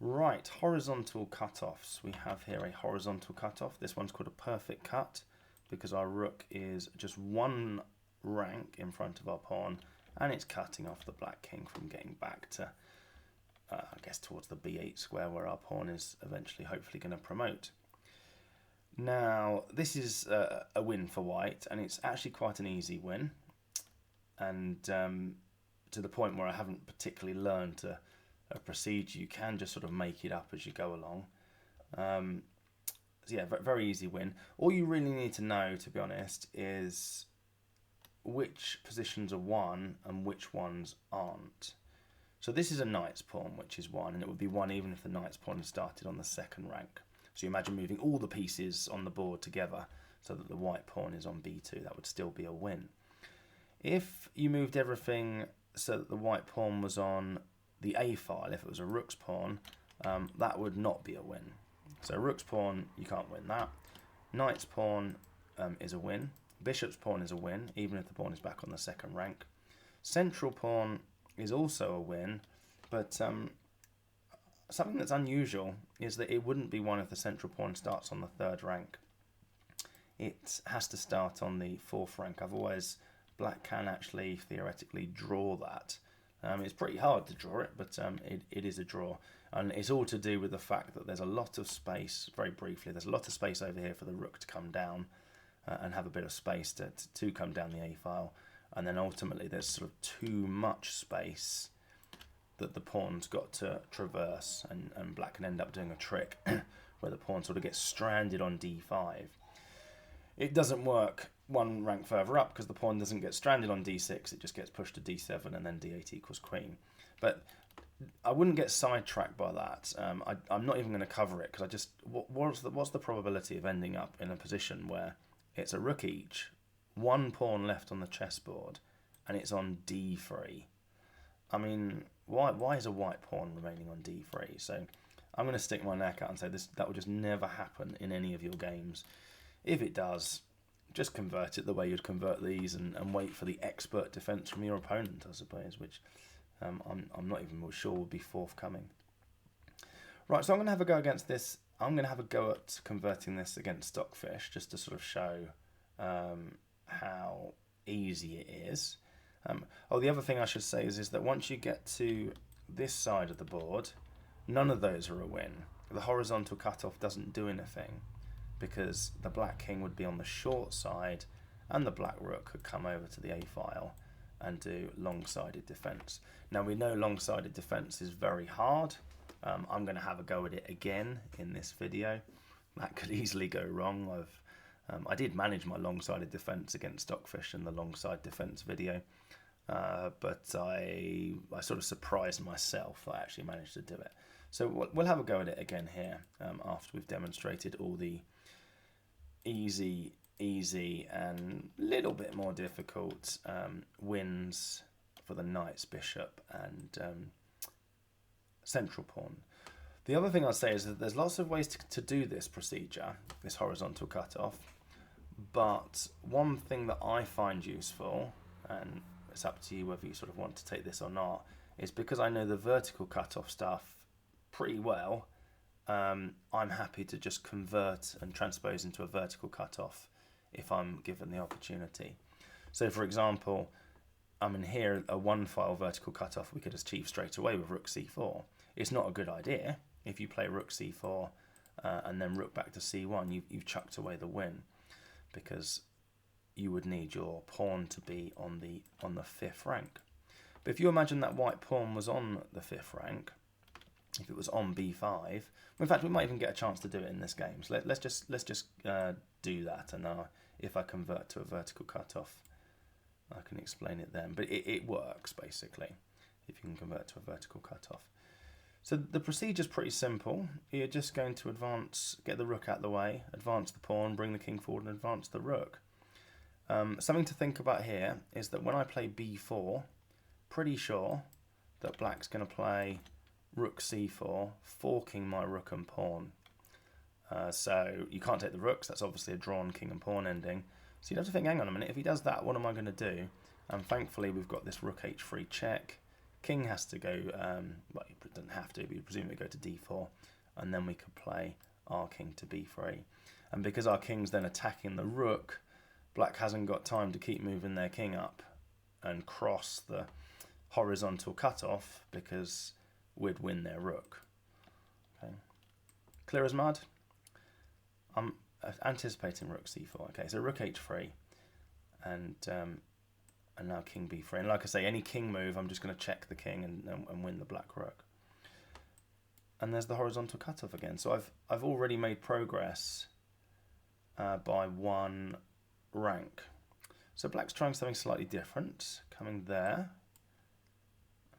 Right, horizontal cutoffs. We have here a horizontal cutoff. This one's called a perfect cut because our rook is just one rank in front of our pawn, and it's cutting off the black king from getting back to, I guess, towards the b8 square where our pawn is eventually hopefully going to promote. Now, this is a win for white, and it's actually quite an easy win, and to the point where I haven't particularly learned a procedure. You can just sort of make it up as you go along. So yeah, very easy win. All you really need to know, to be honest, is which positions are won and which ones aren't. So this is a knight's pawn, which is 1, and it would be 1 even if the knight's pawn started on the second rank. So you imagine moving all the pieces on the board together so that the white pawn is on b2. That would still be a win. If you moved everything so that the white pawn was on the a file, if it was a rook's pawn, that would not be a win. So rook's pawn, you can't win that. Knight's pawn is a win. Bishop's pawn is a win, even if the pawn is back on the second rank. Central pawn is also a win, but something that's unusual is that it wouldn't be one if the central pawn starts on the third rank. It has to start on the fourth rank, otherwise black can actually theoretically draw that. It's pretty hard to draw it, but it is a draw. And it's all to do with the fact that there's a lot of space, very briefly, there's a lot of space over here for the rook to come down and have a bit of space to come down the a file. And then ultimately there's sort of too much space that the pawn's got to traverse, and black can end up doing a trick where the pawn sort of gets stranded on d5. It doesn't work one rank further up because the pawn doesn't get stranded on d6, it just gets pushed to d7 and then d8 equals queen. But I wouldn't get sidetracked by that. I'm not even going to cover it because I just, what's the probability of ending up in a position where it's a rook each, one pawn left on the chessboard, and it's on d3? I mean, why is a white pawn remaining on d3? So I'm going to stick my neck out and say that will just never happen in any of your games. If it does, just convert it the way you'd convert these and wait for the expert defence from your opponent, I suppose, which I'm not even sure would be forthcoming. Right, so I'm going to have a go against this. I'm going to have a go at converting this against Stockfish, just to sort of show how easy it is. The other thing I should say is that once you get to this side of the board, none of those are a win. The horizontal cutoff doesn't do anything because the black king would be on the short side and the black rook could come over to the a file and do long-sided defence. Now we know long-sided defence is very hard. I'm going to have a go at it again in this video. That could easily go wrong. I did manage my long-sided defence against Stockfish in the long-side defence video, but I sort of surprised myself that I actually managed to do it. So we'll have a go at it again here after we've demonstrated all the easy and a little bit more difficult wins for the knights, bishop and central pawn. The other thing I'll say is that there's lots of ways to do this procedure, this horizontal cutoff, but one thing that I find useful, and it's up to you whether you sort of want to take this or not, is because I know the vertical cutoff stuff pretty well, I'm happy to just convert and transpose into a vertical cutoff if I'm given the opportunity. So for example, I'm in here, a one file vertical cutoff we could achieve straight away with rook c4. It's not a good idea. If you play rook c4 and then rook back to c1, you've chucked away the win, because you would need your pawn to be on the fifth rank. But if you imagine that white pawn was on the fifth rank, if it was on b5, in fact we might even get a chance to do it in this game. So let's just do that, and if I convert to a vertical cutoff, I can explain it then. But it works basically if you can convert to a vertical cutoff. So the procedure's pretty simple. You're just going to advance, get the rook out of the way, advance the pawn, bring the king forward, and advance the rook. Something to think about here is that when I play b4, pretty sure that black's going to play rook c4, forking my rook and pawn. So you can't take the rooks, that's obviously a drawn king and pawn ending. So you'd have to think, hang on a minute, if he does that, what am I going to do? And thankfully we've got this rook h3 check, king has to go, well, it doesn't have to, but you presume it go to d4, and then we could play our king to b3. And because our king's then attacking the rook, black hasn't got time to keep moving their king up and cross the horizontal cutoff, because we'd win their rook. Okay. Clear as mud? I'm anticipating rook c4. Okay, so rook h3, and now king b3. And like I say, any king move, I'm just going to check the king and win the black rook. And there's the horizontal cutoff again. So I've already made progress by 1 rank. So black's trying something slightly different. Coming there,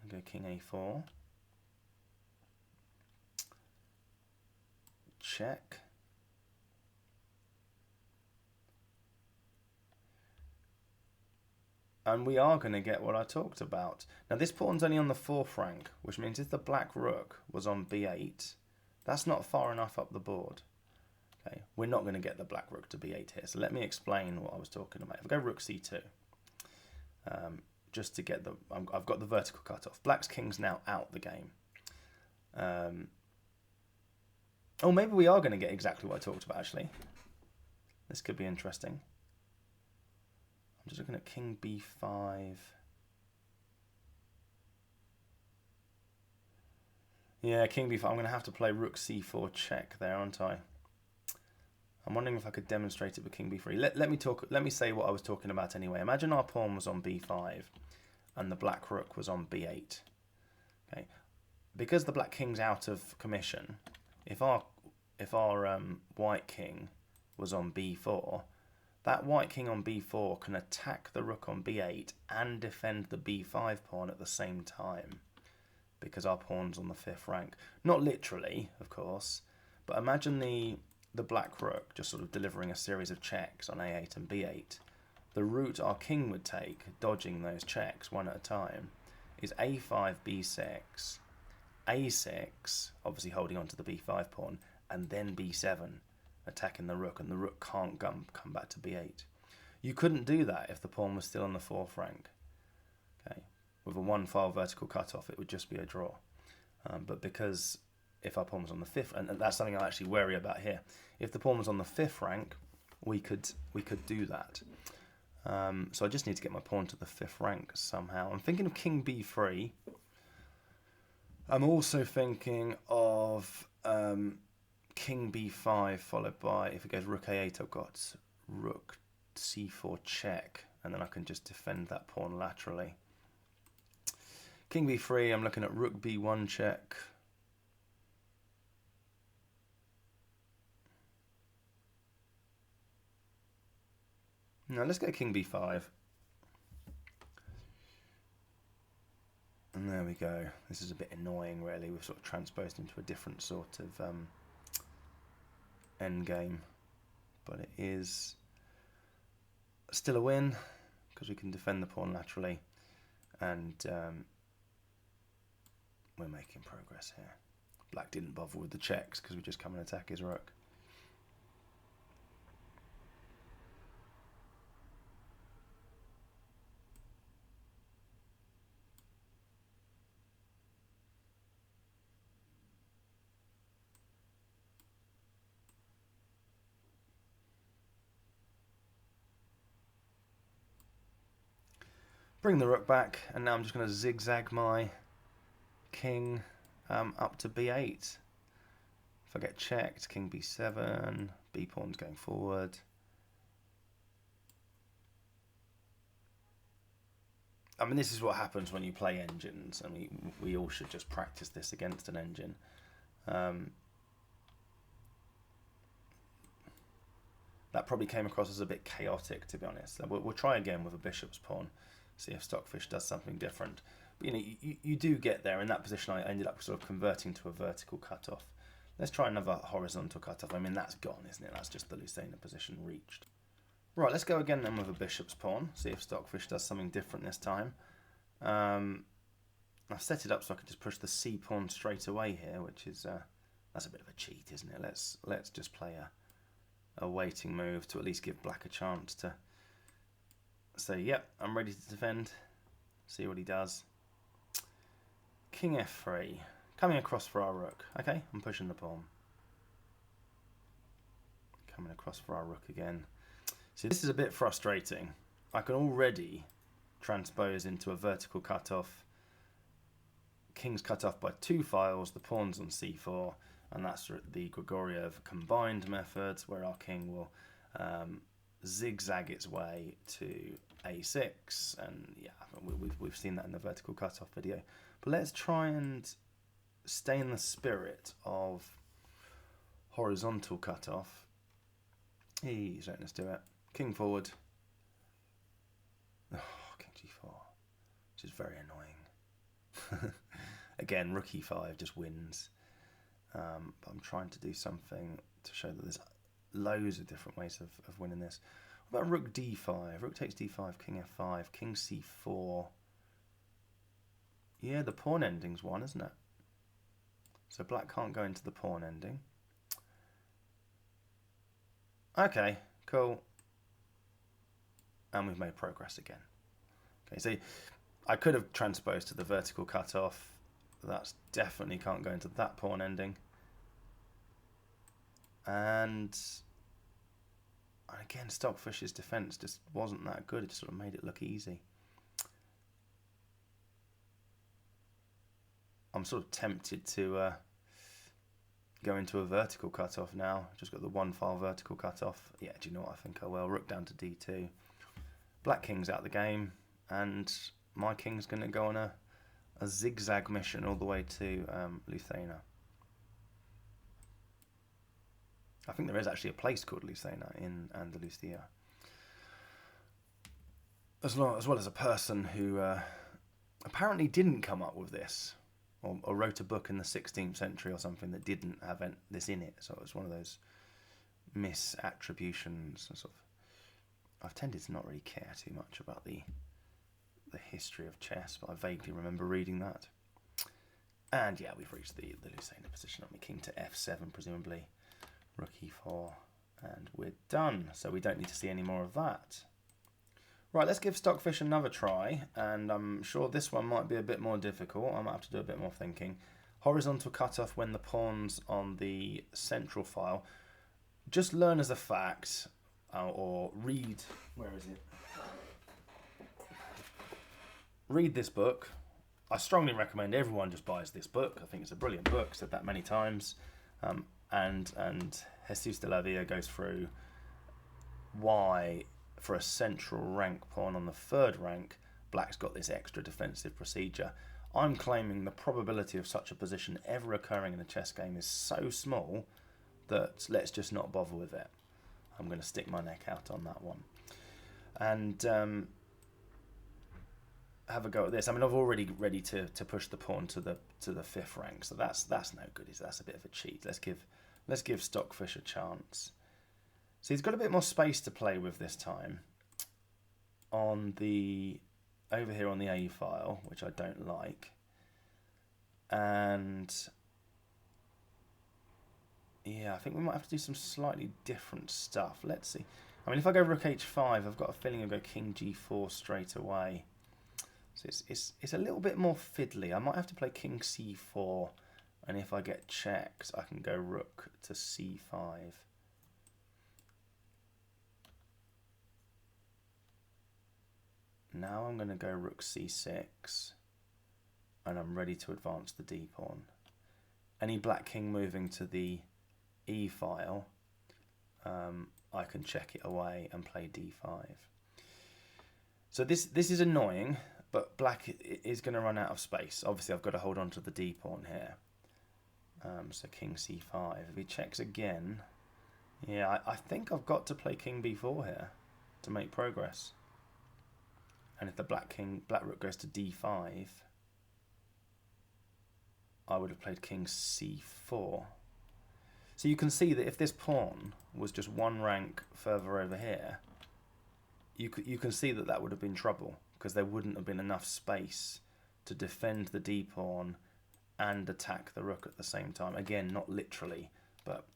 and go king a4. Check. And we are going to get what I talked about. Now this pawn's only on the 4th rank, which means if the black rook was on b8, that's not far enough up the board. Okay, we're not going to get the black rook to b8 here. So let me explain what I was talking about. If I go rook c2, just to get the, I've got the vertical cutoff. Black's king's now out the game. Oh, maybe we are going to get exactly what I talked about, actually. This could be interesting. I'm just looking at king b5. Yeah, king b5. I'm going to have to play rook c4 check there, aren't I? I'm wondering if I could demonstrate it with king b3. Let me say what I was talking about anyway. Imagine our pawn was on b5 and the black rook was on b8. Okay, because the black king's out of commission, if our white king was on b4, that white king on b4 can attack the rook on b8 and defend the b5 pawn at the same time, because our pawn's on the 5th rank. Not literally, of course, but imagine the black rook just sort of delivering a series of checks on a8 and b8. The route our king would take, dodging those checks one at a time, is a5, b6, a6, obviously holding on to the b5 pawn, and then b7, attacking the rook, and the rook can't come back to b8. You couldn't do that if the pawn was still on the 4th rank. Okay, with a 1-file vertical cutoff, it would just be a draw. But because if our pawn was on the 5th, and that's something I actually worry about here, if the pawn was on the 5th rank, we could do that. So I just need to get my pawn to the 5th rank somehow. I'm thinking of king b3. I'm also thinking of king b5 followed by, if it goes rook a8, I've got rook c4 check, and then I can just defend that pawn laterally. King b3, I'm looking at rook b1 check. Now let's go king b5. And there we go. This is a bit annoying, really. We've sort of transposed into a different sort of endgame. But it is still a win, because we can defend the pawn laterally. And we're making progress here. Black didn't bother with the checks, because we just come and attack his rook. Bring the rook back, and now I'm just going to zigzag my king up to b8. If I get checked, king b7, b pawn's going forward. I mean, this is what happens when you play engines. I mean, we all should just practice this against an engine. That probably came across as a bit chaotic, to be honest. We'll try again with a bishop's pawn, see if Stockfish does something different. But you do get there. In that position, I ended up sort of converting to a vertical cutoff. Let's try another horizontal cutoff. I mean, that's gone, isn't it? That's just the Lucena position reached. Right, let's go again then with a bishop's pawn, see if Stockfish does something different this time. I've set it up so I can just push the c pawn straight away here, which is that's a bit of a cheat, isn't it? Let's just play a waiting move to at least give black a chance to say, yep, I'm ready to defend. See what he does. king f3, coming across for our rook. Okay, I'm pushing the pawn. Coming across for our rook again. See, this is a bit frustrating. I can already transpose into a vertical cutoff. King's cut off by 2 files, the pawn's on c4, and that's the Grigoriev combined method, where our king will zigzag its way to a6, and yeah, we've seen that in the vertical cutoff video. But let's try and stay in the spirit of horizontal cutoff. He's letting us do it. King forward. Oh, king g4, which is very annoying. Again, rook e5 just wins. But I'm trying to do something to show that there's loads of different ways of winning this. What about rook d5? Rook takes d5, king f5, king c4. Yeah, the pawn ending's one, isn't it? So black can't go into the pawn ending. Okay, cool. And we've made progress again. Okay, so I could have transposed to the vertical cutoff. That's definitely can't go into that pawn ending. And again, Stockfish's defense just wasn't that good. It just sort of made it look easy. I'm sort of tempted to go into a vertical cutoff now. Just got the 1 file vertical cutoff. Yeah, do you know what? I think I will. Rook down to d2. Black king's out of the game, and my king's going to go on a zigzag mission all the way to Lucena. I think there is actually a place called Lucena in Andalusia. As well as a person who apparently didn't come up with this, or wrote a book in the 16th century or something that didn't have this in it. So it was one of those misattributions. Sort of, I've tended to not really care too much about the history of chess, but I vaguely remember reading that. And yeah, we've reached the Lucena position on me. King to f7, presumably. Rook e4, and we're done. So we don't need to see any more of that. Right, let's give Stockfish another try, and I'm sure this one might be a bit more difficult. I might have to do a bit more thinking. Horizontal cutoff when the pawn's on the central file. Just learn as a fact, or read. Where is it? Read this book. I strongly recommend everyone just buys this book. I think it's a brilliant book. Said that many times. And Jesus de la Villa goes through why, for a central rank pawn on the 3rd rank, black's got this extra defensive procedure. I'm claiming the probability of such a position ever occurring in a chess game is so small that let's just not bother with it. I'm going to stick my neck out on that one. And have a go at this. I mean, I've already ready to push the pawn to the 5th rank, so that's no good. That's a bit of a cheat. Let's give Stockfish a chance. So he's got a bit more space to play with this time. Over here on the A file, which I don't like, and yeah, I think we might have to do some slightly different stuff. Let's see. I mean, if I go Rook h5, I've got a feeling I'll go King g4 straight away. So it's a little bit more fiddly. I might have to play King c4, and if I get checks, I can go Rook to c5. Now I'm going to go Rook c6, and I'm ready to advance the d pawn. Any black king moving to the e file, I can check it away and play d5. So this is annoying, but black is going to run out of space. Obviously, I've got to hold on to the d pawn here. So king c5. If he checks again, yeah, I think I've got to play king b4 here to make progress. And if the black rook goes to d5, I would have played king c4. So you can see that if this pawn was just 1 rank further over here, you can see that would have been trouble, because there wouldn't have been enough space to defend the d pawn and attack the rook at the same time. Again, not literally, but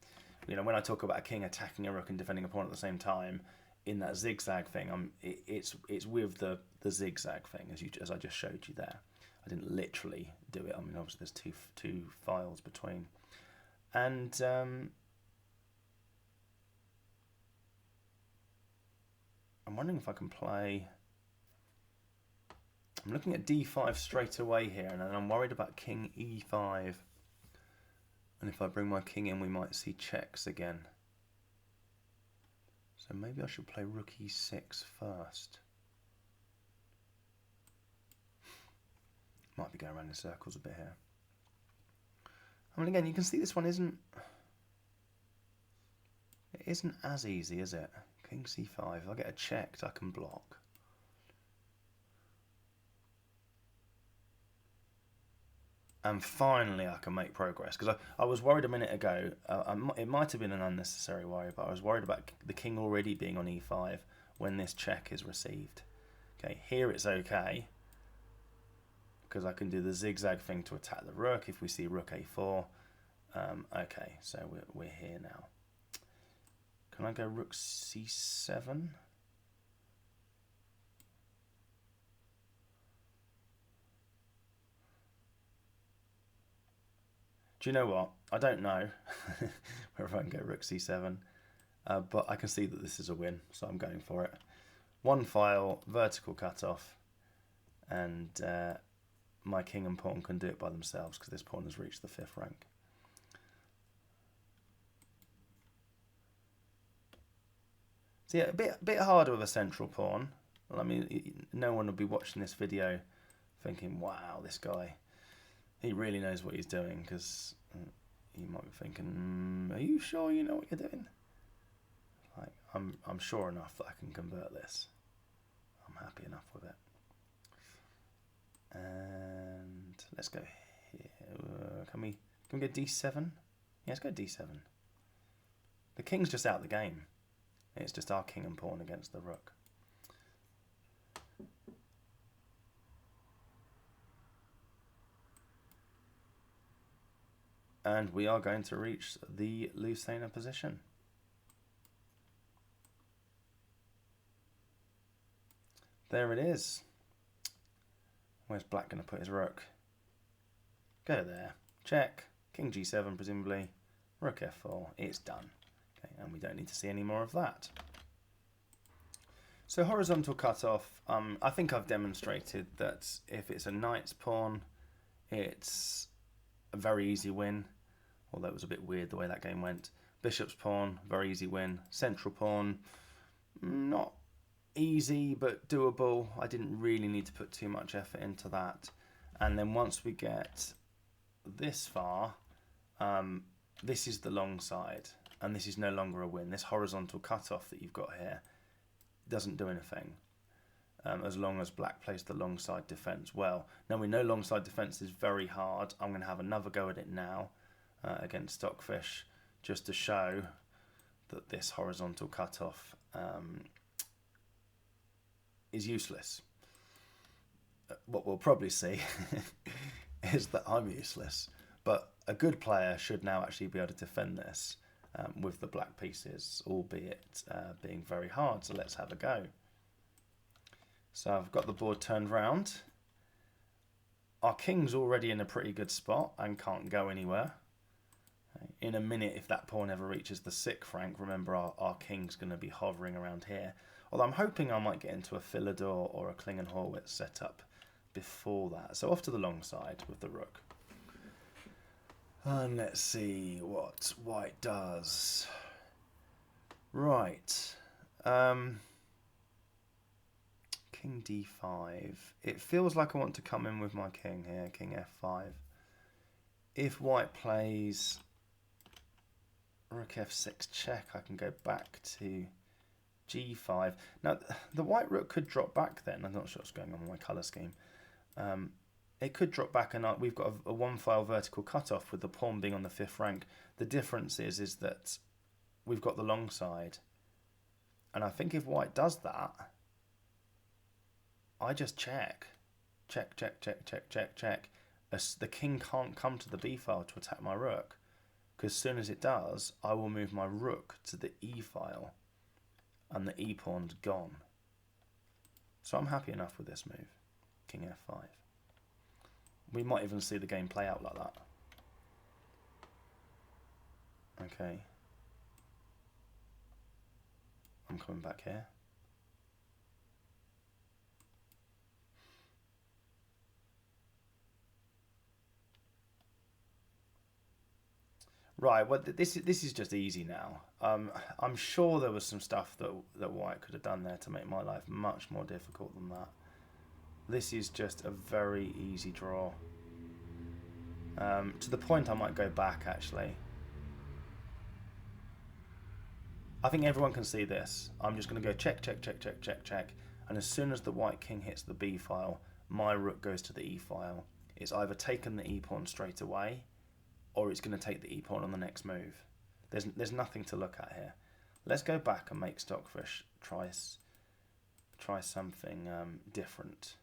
you know, when I talk about a king attacking a rook and defending a pawn at the same time, in that zigzag thing, it's with the zigzag thing as I just showed you there. I didn't literally do it. I mean, obviously there's two files between. And I'm wondering if I can play... I'm looking at d5 straight away here, and I'm worried about king e5. And if I bring my king in, we might see checks again. So maybe I should play rook e6 first. Might be going around in circles a bit here. I mean, again, you can see this one isn't as easy, is it? King c5. If I get a checked, I can block. And finally I can make progress, because I was worried a minute ago, it might have been an unnecessary worry, but I was worried about the king already being on e5 when this check is received. Okay, here it's okay, because I can do the zigzag thing to attack the rook if we see rook a4. Okay, so we're here now. Can I go rook c7? Do you know what? I don't know whether I can go rook c7, but I can see that this is a win, so I'm going for it. One file, vertical cutoff, and my king and pawn can do it by themselves because this pawn has reached the 5th rank. So yeah, a bit harder with a central pawn. Well, I mean, no one will be watching this video thinking, wow, this guy, he really knows what he's doing, because you might be thinking, are you sure you know what you're doing? Like, I'm sure enough that I can convert this. I'm happy enough with it. And let's go here. Can we go d7? Yeah, let's go d7. The king's just out of the game. It's just our king and pawn against the rook. And we are going to reach the Lucena position. There it is. Where's black going to put his rook? Go there. Check. King g7 presumably. Rook f4. It's done. Okay, and we don't need to see any more of that. So horizontal cutoff. I think I've demonstrated that if it's a knight's pawn, it's a very easy win, although it was a bit weird the way that game went. Bishop's pawn, very easy win. Central pawn, not easy but doable. I didn't really need to put too much effort into that. And then once we get this far, this is the long side, and this is no longer a win. This horizontal cutoff that you've got here doesn't do anything. As long as black plays the long side defence well. Now we know long side defence is very hard. I'm going to have another go at it now against Stockfish, just to show that this horizontal cutoff is useless. What we'll probably see is that I'm useless, but a good player should now actually be able to defend this with the black pieces, albeit being very hard. So let's have a go. So I've got the board turned round. Our king's already in a pretty good spot and can't go anywhere. In a minute, if that pawn ever reaches the 6th rank, remember our king's going to be hovering around here. Although I'm hoping I might get into a Philidor or a Klingenhorwitz setup before that. So off to the long side with the rook. And let's see what white does. Right. King d5. It feels like I want to come in with my king here, king f5. If white plays rook f6 check, I can go back to g5. Now, the white rook could drop back then. I'm not sure what's going on with my colour scheme. It could drop back, and we've got a one-file vertical cutoff with the pawn being on the 5th rank. The difference is that we've got the long side. And I think if white does that, I just check. Check, check, check, check, check, check. The king can't come to the b file to attack my rook, because as soon as it does, I will move my rook to the e file, and the e pawn's gone. So I'm happy enough with this move. King f5. We might even see the game play out like that. Okay. I'm coming back here. Right, well, this is just easy now. I'm sure there was some stuff that White could have done there to make my life much more difficult than that. This is just a very easy draw. To the point I might go back, actually. I think everyone can see this. I'm just going to go check, check, check, check, check, check. And as soon as the White king hits the B file, my rook goes to the E file. It's either taken the E pawn straight away, or it's going to take the E pawn on the next move. There's nothing to look at here. Let's go back and make Stockfish try something different.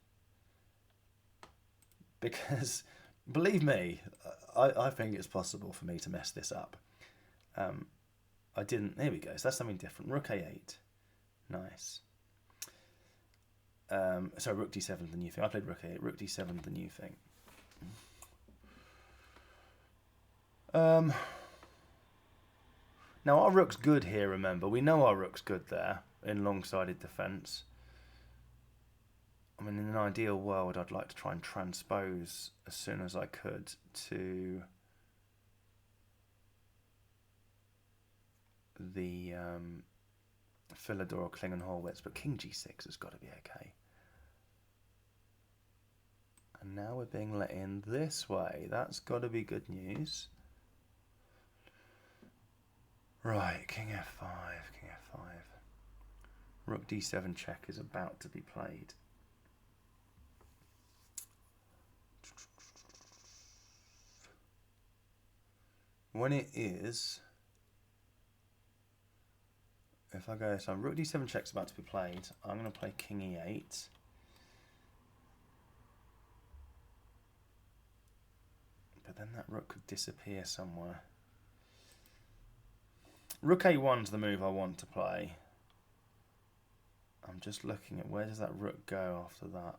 Because, believe me, I think it's possible for me to mess this up. I didn't. There we go. So that's something different. Rook A8. Nice. So Rook D7 the new thing. I played Rook A8. Rook D7 the new thing. Now our rook's good here, remember. We know our rook's good there in long-sided defence. I mean, in an ideal world, I'd like to try and transpose as soon as I could to the Philidor or Klingon-Horwitz, but King G6 has got to be okay. And now we're being let in this way. That's got to be good news. Right, King F5, King F5. Rook D7 check is about to be played. When it is, if I go, so Rook D7 check's about to be played, I'm going to play King E8. But then that rook could disappear somewhere. Rook A1's the move I want to play. I'm just looking at where does that rook go after that.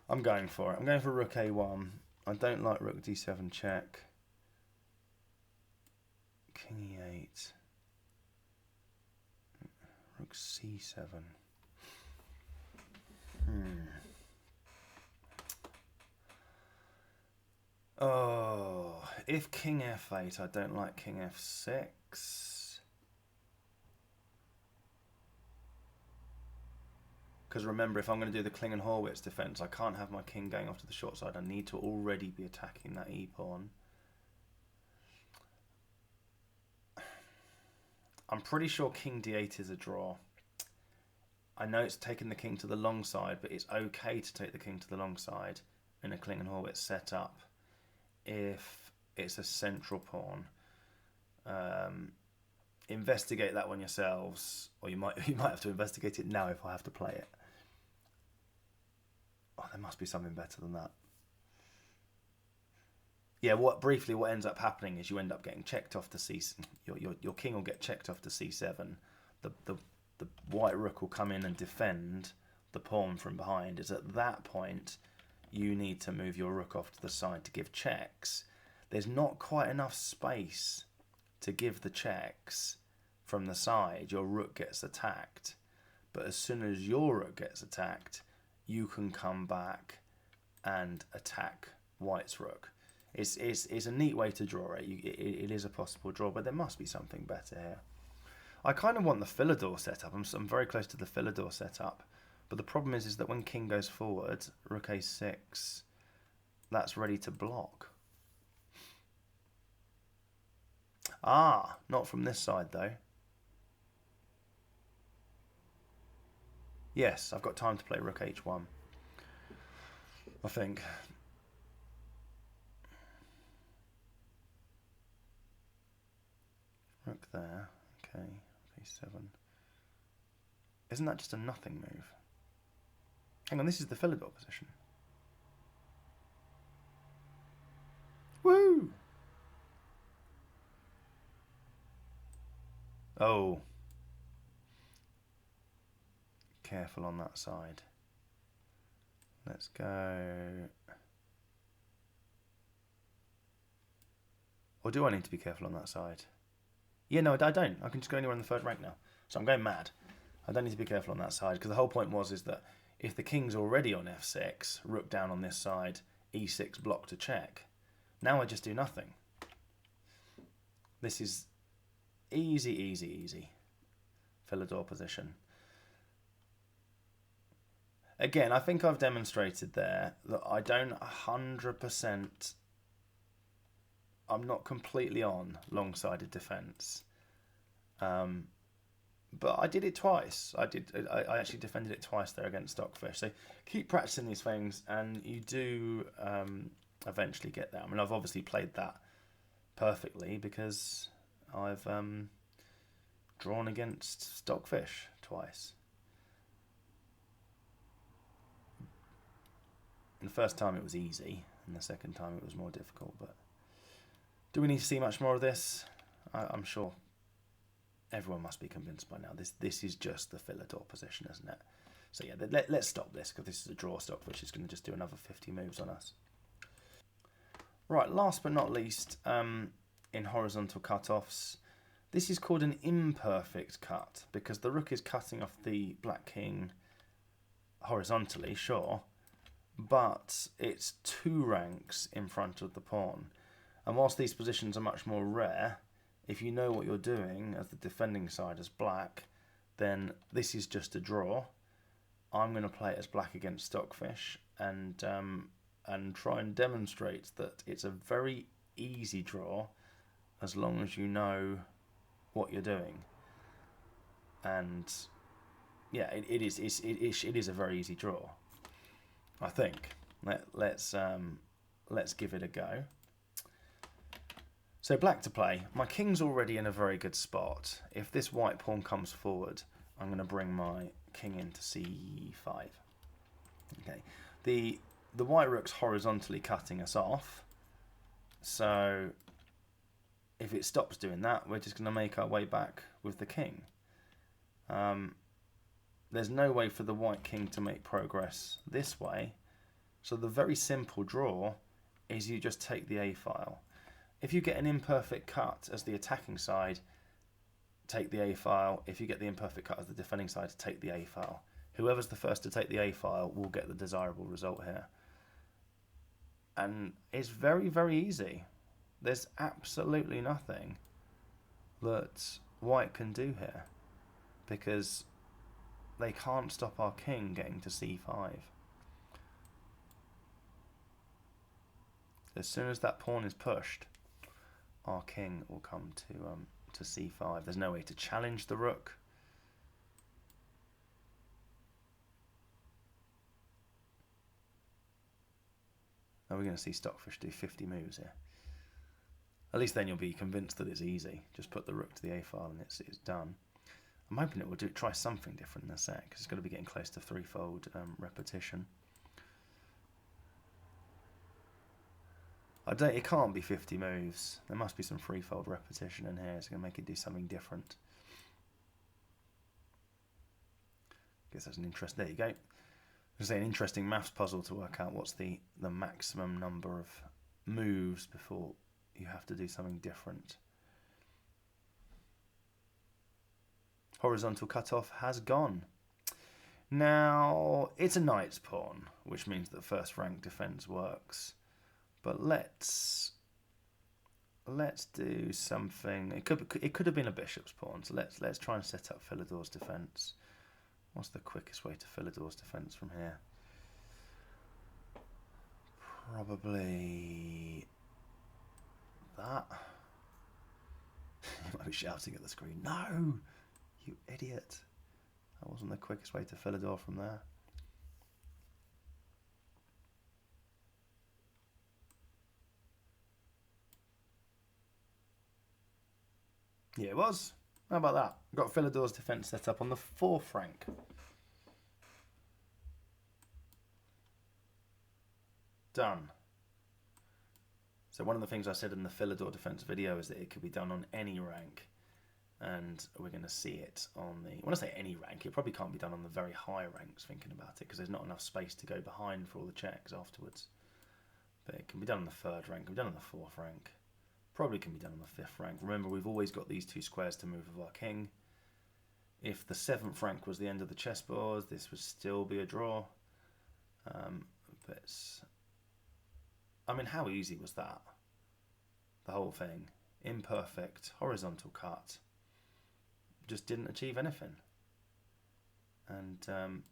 I'm going for it. I'm going for Rook A1. I don't like Rook D7 check. King E8. Rook C7. Oh, if King F8, I don't like King F6. Because remember, if I'm going to do the Klingon-Horwitz defense, I can't have my king going off to the short side. I need to already be attacking that E-pawn. I'm pretty sure King D8 is a draw. I know it's taking the king to the long side, but it's okay to take the king to the long side in a Klingon-Horwitz setup if it's a central pawn. Investigate that one yourselves, or you might have to investigate it now if I have to play it. Oh, there must be something better than that. Yeah, briefly what ends up happening is you end up getting checked off to C. Your king will get checked off to C7. The white rook will come in and defend the pawn from behind. It's at that point you need to move your rook off to the side to give checks. There's not quite enough space to give the checks from the side. Your rook gets attacked, but as soon as your rook gets attacked, you can come back and attack white's rook. It's a neat way to draw it. It is a possible draw, but there must be something better here. I kind of want the Philidor setup. I'm very close to the Philidor setup, but the problem is that when king goes forward, rook a6, that's ready to block. Ah, not from this side though. Yes, I've got time to play rook h1, I think. Rook there, okay, a7. Isn't that just a nothing move? Hang on, this is the Philidor position. Woo! Oh. Careful on that side. Let's go. Or do I need to be careful on that side? Yeah, no, I don't. I can just go anywhere in the third rank now. So I'm going mad. I don't need to be careful on that side, because the whole point is that if the king's already on f6, rook down on this side, e6 block to check. Now I just do nothing. This is easy, easy, easy. Philidor position. Again, I think I've demonstrated there that I don't 100%... I'm not completely on long-sided defence. But I did it twice. I actually defended it twice there against Stockfish. So keep practicing these things, and you do eventually get there. I mean, I've obviously played that perfectly because I've drawn against Stockfish twice. And the first time it was easy, and the second time it was more difficult. But do we need to see much more of this? I'm sure everyone must be convinced by now. This is just the Philidor position, isn't it? So yeah, let's stop this, because this is a draw. Stockfish is going to just do another 50 moves on us. Right, last but not least, in horizontal cut-offs, this is called an imperfect cut, because the rook is cutting off the black king horizontally, sure, but it's 2 ranks in front of the pawn. And whilst these positions are much more rare, if you know what you're doing as the defending side as black, then this is just a draw. I'm going to play it as black against Stockfish and try and demonstrate that it's a very easy draw as long as you know what you're doing. And yeah, it is a very easy draw, I think. Let's give it a go. So black to play. My king's already in a very good spot. If this white pawn comes forward, I'm going to bring my king into c5. Okay. The white rook's horizontally cutting us off. So if it stops doing that, we're just going to make our way back with the king. There's no way for the white king to make progress this way. So the very simple draw is you just take the a file. If you get an imperfect cut as the attacking side, take the a file. If you get the imperfect cut as the defending side, take the a file. Whoever's the first to take the a file will get the desirable result here. And it's very, very easy. There's absolutely nothing that white can do here, because they can't stop our king getting to c5. As soon as that pawn is pushed, our king will come to c5. There's no way to challenge the rook. Now we're going to see Stockfish do 50 moves here. At least then you'll be convinced that it's easy. Just put the rook to the a file and it's done. I'm hoping it will try something different in a sec, because it's going to be getting close to threefold repetition. It can't be 50 moves. There must be some threefold repetition in here. It's going to make it do something different. Guess that's an interest. There you go. There's an interesting maths puzzle to work out what's the maximum number of moves before you have to do something different. Horizontal cutoff has gone. Now, it's a knight's pawn, which means that first rank defense works. But let's do something. It could have been a bishop's pawn. So let's try and set up Philidor's defense. What's the quickest way to Philidor's defense from here? Probably that. You might be shouting at the screen. No, you idiot! That wasn't the quickest way to Philidor from there. Yeah, it was. How about that? Got Philidor's defense set up on the 4th rank. Done. So one of the things I said in the Philidor defense video is that it could be done on any rank. and we're going to see it on the, when I say any rank, it probably can't be done on the very high ranks, thinking about it, because there's not enough space to go behind for all the checks afterwards. But it can be done on the 3rd rank, can be done on the 4th rank, probably can be done on the 5th rank. Remember, we've always got these 2 squares to move with our king. If the 7th rank was the end of the chessboard, this would still be a draw. But I mean, how easy was that? The whole thing, imperfect, horizontal cut, just didn't achieve anything. And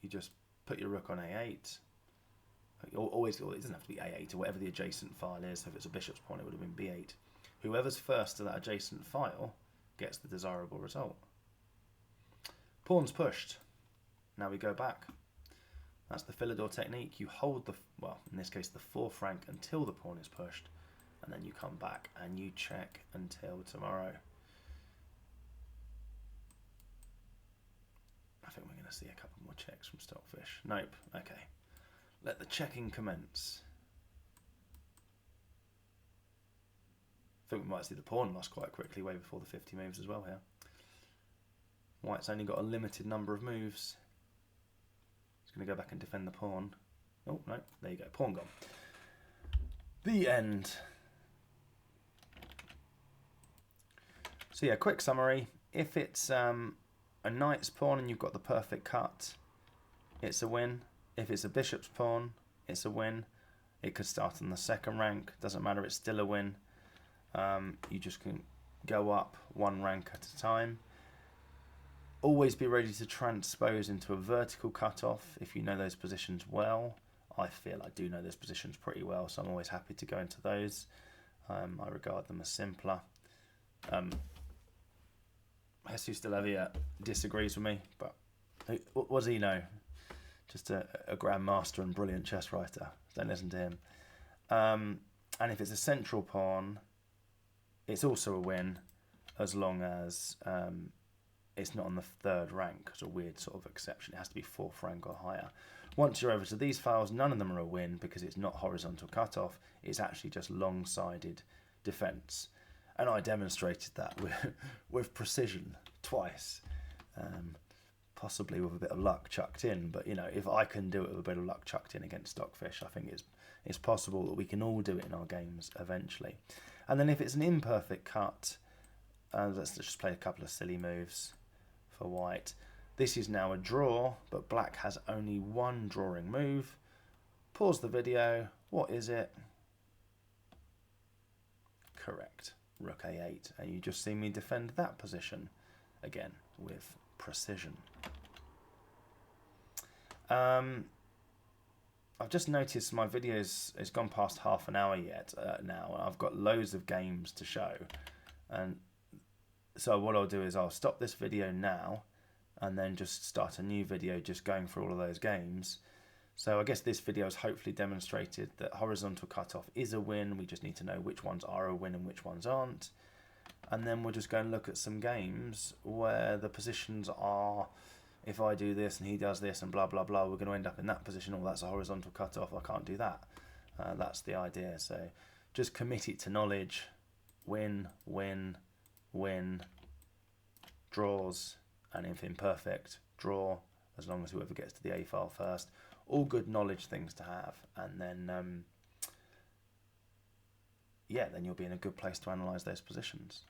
you just put your rook on a8. Always, it doesn't have to be a8 or whatever the adjacent file is. If it's a bishop's pawn, it would have been b8. Whoever's first to that adjacent file gets the desirable result. Pawn's pushed. Now we go back. That's the Philidor technique. You hold the, well, in this case, the 4th rank until the pawn is pushed, and then you come back and you check until tomorrow. I think we're going to see a couple more checks from Stockfish. Nope. Okay. Let the checking commence. I think we might see the pawn lost quite quickly, way before the 50 moves as well here. White's only got a limited number of moves. He's going to go back and defend the pawn. Oh, no, there you go, pawn gone. The end. So yeah, quick summary. If it's a knight's pawn and you've got the perfect cut, it's a win. If it's a bishop's pawn, it's a win. It could start on the 2nd rank, doesn't matter, it's still a win. You just can go up 1 rank at a time. Always be ready to transpose into a vertical cutoff if you know those positions well. I feel I do know those positions pretty well, so I'm always happy to go into those. I regard them as simpler. Jesus de la Villa disagrees with me, but what does he know? Just a grandmaster and brilliant chess writer. Don't listen to him. And if it's a central pawn, it's also a win, as long as it's not on the 3rd rank. It's a weird sort of exception. It has to be 4th rank or higher. Once you're over to these files, none of them are a win because it's not horizontal cutoff. It's actually just long-sided defense. And I demonstrated that with precision twice, possibly with a bit of luck chucked in. But you know, if I can do it with a bit of luck chucked in against Stockfish, I think it's possible that we can all do it in our games eventually. And then if it's an imperfect cut, let's just play a couple of silly moves for white. This is now a draw, but black has only 1 drawing move. Pause the video. What is it? Correct. Rook a8. And you just see me defend that position again with precision. I've just noticed my videos has gone past half an hour yet now, and I've got loads of games to show. And so what I'll do is I'll stop this video now and then just start a new video just going through all of those games. So I guess this video has hopefully demonstrated that horizontal cutoff is a win. We just need to know which ones are a win and which ones aren't. And then we'll just go and look at some games where the positions are, if I do this and he does this and blah, blah, blah, we're going to end up in that position. Oh, that's a horizontal cutoff. I can't do that. That's the idea. So just commit it to knowledge. Win, win, win, draws, and if imperfect, draw, as long as whoever gets to the A file first. All good knowledge things to have. And then, yeah, then you'll be in a good place to analyse those positions.